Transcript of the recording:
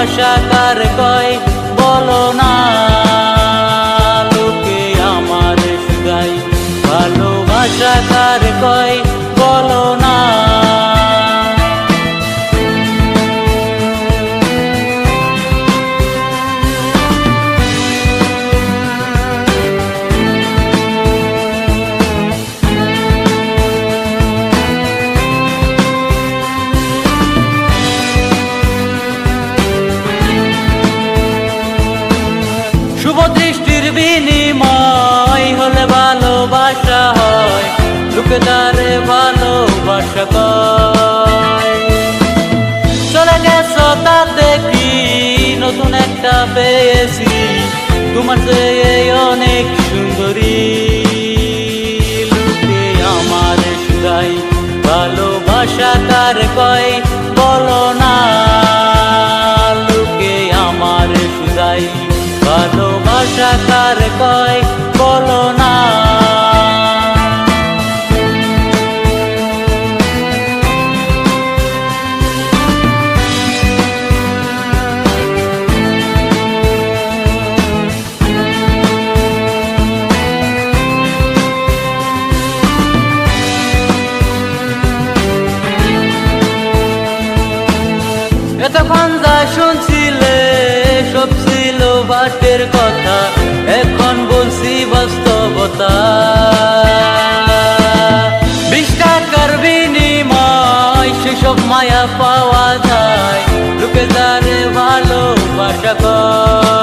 ভালোবাসা কার কয় বলো না, লোকে আমার শুধাই ভালোবাসা কার কয় বলো না। শুভ দৃষ্টির বিনিময় হলে ভালোবাসা হয়, লোকে তারে ভালোবাসা কয়। চলে গেছো তাতে কি নতুন একটা পেয়েছি, তোমার চেয়ে অনেক সুন্দরী। লোকে আমার শুধাই ভালোবাসা কার কয় বলো না, লোকে আমার শুধাই ভালোবাসা কার কয় বলো না। এতক্ষণ যা শুনছিলে সব ছিল বাটের কথা, এখন বলছি বাস্তবতা। 20 টাকার বিনিময় সেসব মায়া পাওয়া যায়, লোকে তারে ভালোবাসা কয়।